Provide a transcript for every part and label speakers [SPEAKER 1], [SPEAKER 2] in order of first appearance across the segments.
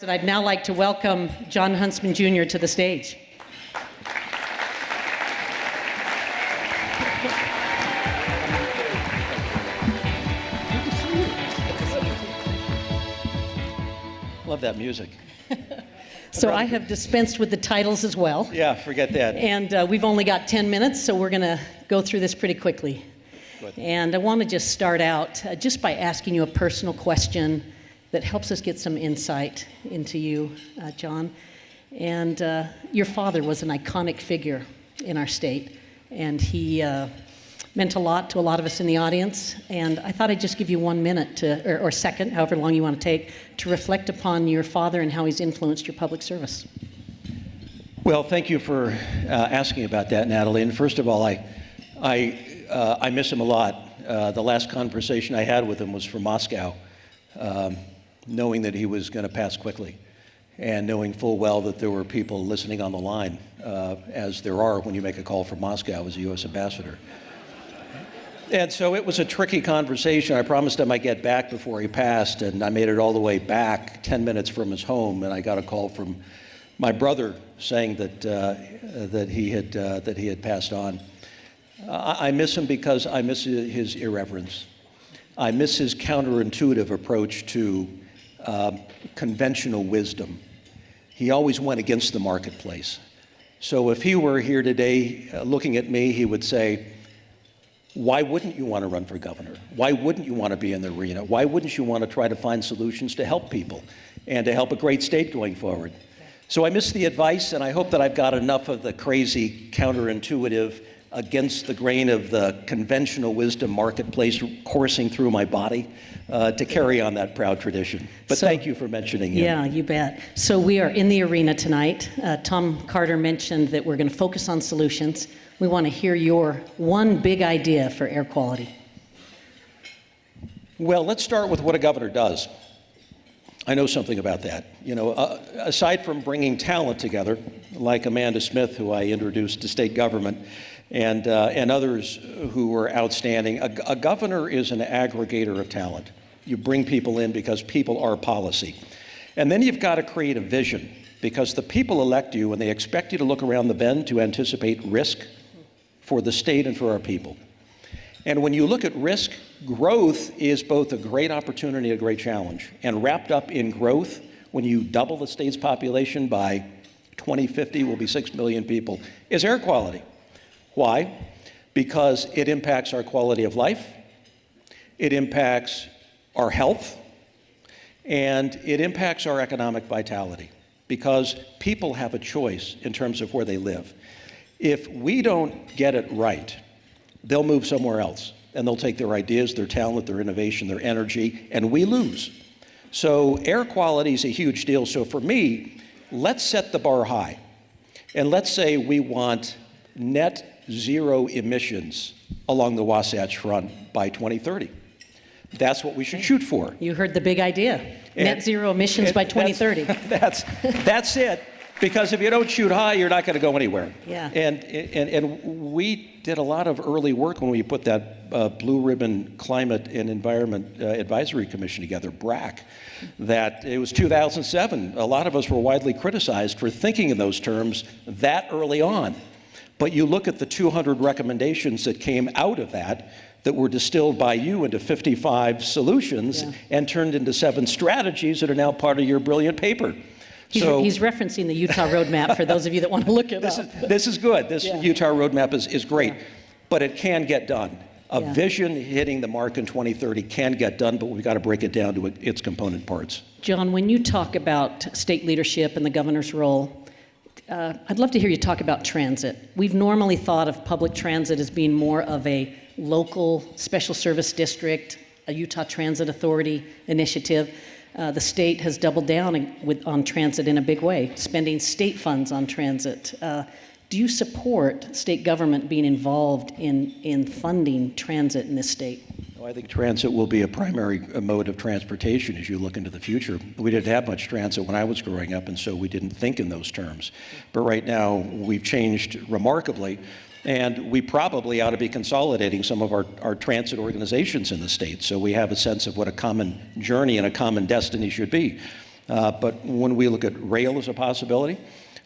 [SPEAKER 1] I'd now like to welcome Jon Huntsman Jr. to the stage.
[SPEAKER 2] Love that music.
[SPEAKER 1] So I have dispensed with the titles as well.
[SPEAKER 2] Yeah, forget that.
[SPEAKER 1] And we've only got 10 minutes, so we're going to go through this pretty quickly. And I want to just start out just by asking you a personal question that helps us get some insight into you, Jon. And your father was an iconic figure in our state, and he meant a lot to a lot of us in the audience. And I thought I'd just give you 1 minute to, or second, however long you want to take, to reflect upon your father and how he's influenced your public service.
[SPEAKER 2] Well, thank you for asking about that, Natalie. And first of all, I miss him a lot. The last conversation I had with him was from Moscow, knowing that he was going to pass quickly, and knowing full well that there were people listening on the line, as there are when you make a call from Moscow as a U.S. ambassador. And so it was a tricky conversation. I promised him I'd get back before he passed, and I made it all the way back 10 minutes from his home, and I got a call from my brother saying that he had passed on. I miss him because I miss his irreverence. I miss his counterintuitive approach to conventional wisdom. He always went against the marketplace. So if he were here today looking at me, he would say, why wouldn't you want to run for governor? Why wouldn't you want to be in the arena? Why wouldn't you want to try to find solutions to help people and to help a great state going forward? So I miss the advice, and I hope that I've got enough of the crazy, counterintuitive, against the grain of the conventional wisdom marketplace coursing through my body to carry on that proud tradition. But thank you for mentioning him.
[SPEAKER 1] Yeah, you bet. So we are in the arena tonight. Tom Carter mentioned that we're going to focus on solutions. We want to hear your one big idea for air quality.
[SPEAKER 2] Well, let's start with what a governor does. I know something about that. You know, aside from bringing talent together, like Amanda Smith, who I introduced to state government, and others who were outstanding, a governor is an aggregator of talent. You bring people in because people are policy. And then you've got to create a vision, because the people elect you and they expect you to look around the bend to anticipate risk for the state and for our people. And when you look at risk, growth is both a great opportunity and a great challenge. And wrapped up in growth, when you double the state's population by 2050, will be 6 million people, is air quality. Why? Because it impacts our quality of life, it impacts our health, and it impacts our economic vitality, because people have a choice in terms of where they live. If we don't get it right, they'll move somewhere else, and they'll take their ideas, their talent, their innovation, their energy, and we lose. So air quality is a huge deal. So for me, let's set the bar high, and let's say we want net zero emissions along the Wasatch Front by 2030. That's what we should shoot for.
[SPEAKER 1] You heard the big idea. Net zero emissions by 2030.
[SPEAKER 2] That's it. Because if you don't shoot high, you're not going to go anywhere.
[SPEAKER 1] Yeah.
[SPEAKER 2] And we did a lot of early work when we put that Blue Ribbon Climate and Environment Advisory Commission together, BRAC. That it was 2007. A lot of us were widely criticized for thinking in those terms that early on. But you look at the 200 recommendations that came out of that were distilled by you into 55 solutions and turned into 7 strategies that are now part of your brilliant paper.
[SPEAKER 1] He's referencing the Utah roadmap for those of you that want to look it up.
[SPEAKER 2] This is good. This Utah roadmap is great, but it can get done. A vision hitting the mark in 2030 can get done, but we've got to break it down to its component parts.
[SPEAKER 1] Jon, when you talk about state leadership and the governor's role, I'd love to hear you talk about transit. We've normally thought of public transit as being more of a local special service district, a Utah Transit Authority initiative. The state has doubled down on transit in a big way, spending state funds on transit. Do you support state government being involved in funding transit in this state?
[SPEAKER 2] I think transit will be a primary mode of transportation as you look into the future. We didn't have much transit when I was growing up, and so we didn't think in those terms. But right now, we've changed remarkably. And we probably ought to be consolidating some of our transit organizations in the state, so we have a sense of what a common journey and a common destiny should be. But when we look at rail as a possibility,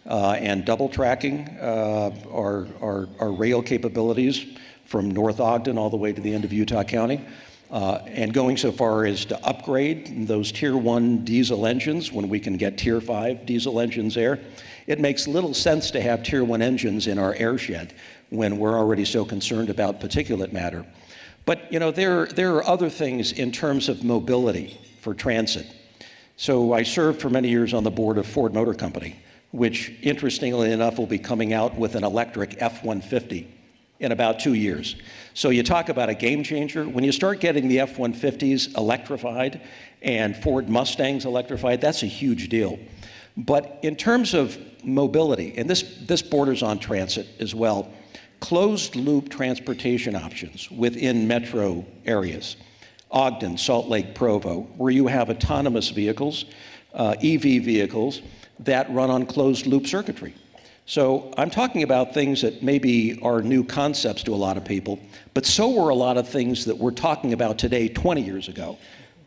[SPEAKER 2] and double tracking our rail capabilities from North Ogden all the way to the end of Utah County, and going so far as to upgrade those Tier 1 diesel engines when we can get Tier 5 diesel engines there. It makes little sense to have Tier 1 engines in our airshed when we're already so concerned about particulate matter. But there are other things in terms of mobility for transit. So I served for many years on the board of Ford Motor Company, which interestingly enough will be coming out with an electric F-150 in about 2 years. So you talk about a game changer. When you start getting the F-150s electrified and Ford Mustangs electrified, that's a huge deal. But in terms of mobility, and this borders on transit as well, closed loop transportation options within metro areas, Ogden, Salt Lake, Provo, where you have autonomous vehicles, EV vehicles that run on closed loop circuitry. So I'm talking about things that maybe are new concepts to a lot of people, but so were a lot of things that we're talking about today 20 years ago.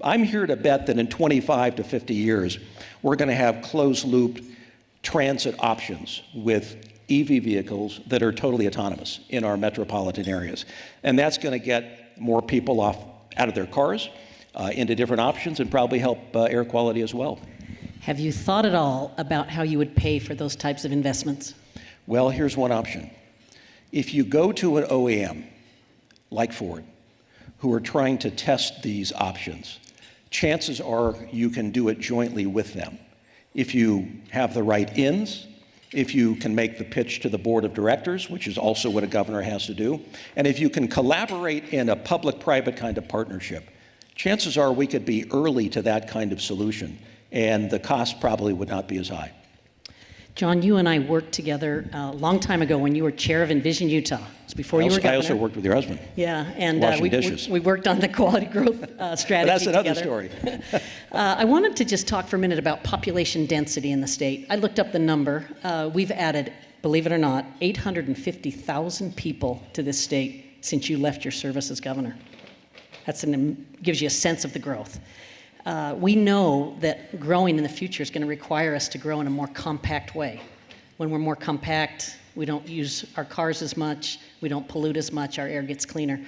[SPEAKER 2] I'm here to bet that in 25 to 50 years, we're going to have closed loop transit options with EV vehicles that are totally autonomous in our metropolitan areas. And that's going to get more people out of their cars into different options and probably help air quality as well.
[SPEAKER 1] Have you thought at all about how you would pay for those types of investments?
[SPEAKER 2] Well, here's one option. If you go to an OEM like Ford, who are trying to test these options, chances are you can do it jointly with them. If you have the right ins, if you can make the pitch to the board of directors, which is also what a governor has to do, and if you can collaborate in a public-private kind of partnership, chances are we could be early to that kind of solution, and the cost probably would not be as high.
[SPEAKER 1] Jon, you and I worked together a long time ago when you were chair of Envision Utah. It was before you were governor.
[SPEAKER 2] I also worked with your husband.
[SPEAKER 1] Yeah, and
[SPEAKER 2] dishes.
[SPEAKER 1] we worked on the quality growth strategy
[SPEAKER 2] That's another
[SPEAKER 1] together.
[SPEAKER 2] story.
[SPEAKER 1] I wanted to just talk for a minute about population density in the state. I looked up the number. We've added, believe it or not, 850,000 people to this state since you left your service as governor. Gives you a sense of the growth. We know that growing in the future is going to require us to grow in a more compact way. When we're more compact, we don't use our cars as much, we don't pollute as much, our air gets cleaner.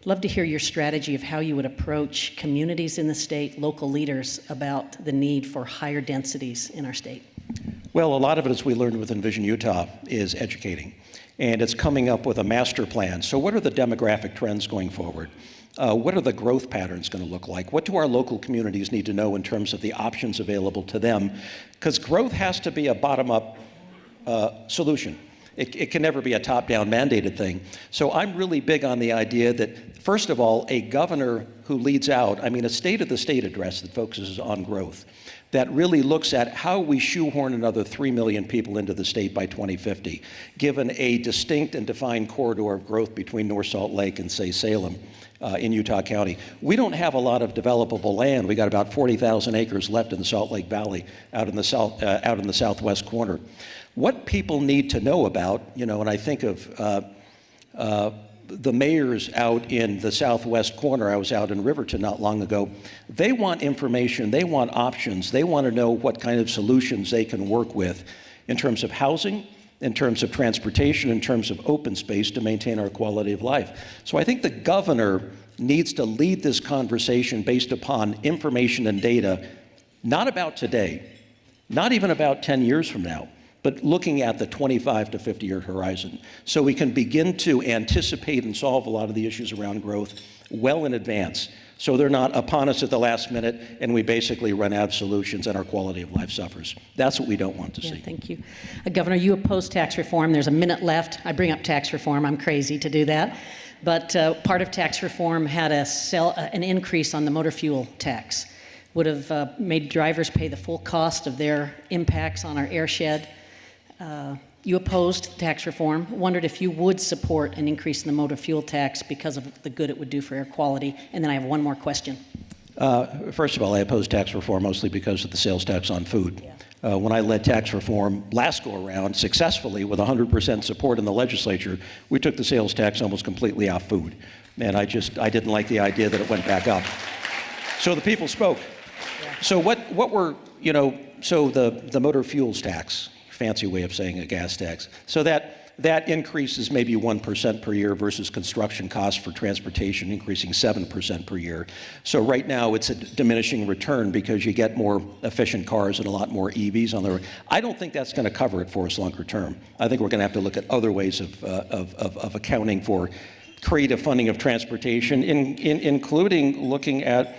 [SPEAKER 1] Love to hear your strategy of how you would approach communities in the state, local leaders, about the need for higher densities in our state.
[SPEAKER 2] Well, a lot of it, as we learned with Envision Utah, is educating. And it's coming up with a master plan. So what are the demographic trends going forward? What are the growth patterns going to look like? What do our local communities need to know in terms of the options available to them? Because growth has to be a bottom-up solution. It can never be a top-down mandated thing. So I'm really big on the idea that, first of all, a governor who leads out, a State of the State address that focuses on growth, that really looks at how we shoehorn another 3 million people into the state by 2050, given a distinct and defined corridor of growth between North Salt Lake and, say, Salem. In Utah County. We don't have a lot of developable land. We got about 40,000 acres left in the Salt Lake Valley, out in the southwest corner. What people need to know about, and I think of the mayors out in the southwest corner. I was out in Riverton not long ago. They want information, they want options, they want to know what kind of solutions they can work with in terms of housing, in terms of transportation, in terms of open space to maintain our quality of life. So I think the governor needs to lead this conversation based upon information and data, not about today, not even about 10 years from now, but looking at the 25 to 50-year horizon, so we can begin to anticipate and solve a lot of the issues around growth well in advance, so they're not upon us at the last minute and we basically run out of solutions and our quality of life suffers. That's what we don't want to see.
[SPEAKER 1] Thank you. Governor, you oppose tax reform. There's a minute left. I bring up tax reform. I'm crazy to do that. But part of tax reform had an increase on the motor fuel tax. Would have made drivers pay the full cost of their impacts on our airshed. You opposed tax reform. Wondered if you would support an increase in the motor fuel tax because of the good it would do for air quality. And then I have one more question.
[SPEAKER 2] First of all, I oppose tax reform mostly because of the sales tax on food. Yeah. When I led tax reform last go around successfully with 100% support in the legislature, we took the sales tax almost completely off food. And I didn't like the idea that it went back up. So the people spoke. Yeah. So what we're, so the motor fuels tax, fancy way of saying a gas tax, so that increases maybe 1% per year versus construction costs for transportation increasing 7% per year. So right now it's a diminishing return because you get more efficient cars and a lot more EVs on the road. I don't think that's going to cover it for us longer term. I think we're going to have to look at other ways of accounting for creative funding of transportation, including looking at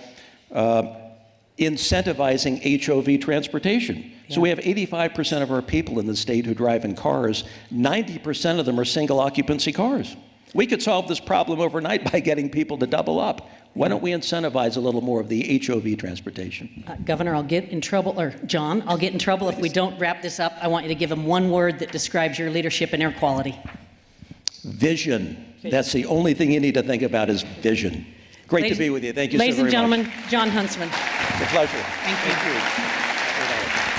[SPEAKER 2] incentivizing HOV transportation. So we have 85% of our people in the state who drive in cars. 90% of them are single occupancy cars. We could solve this problem overnight by getting people to double up. Why don't we incentivize a little more of the HOV transportation?
[SPEAKER 1] Governor, I'll get in trouble, or John, I'll get in trouble if we don't wrap this up. I want you to give him one word that describes your leadership in air quality.
[SPEAKER 2] Vision. That's the only thing you need to think about is vision. Great to be with you. Thank you so very much.
[SPEAKER 1] Ladies and gentlemen, Jon Huntsman.
[SPEAKER 2] It's a pleasure.
[SPEAKER 1] Thank you.
[SPEAKER 2] Thank you.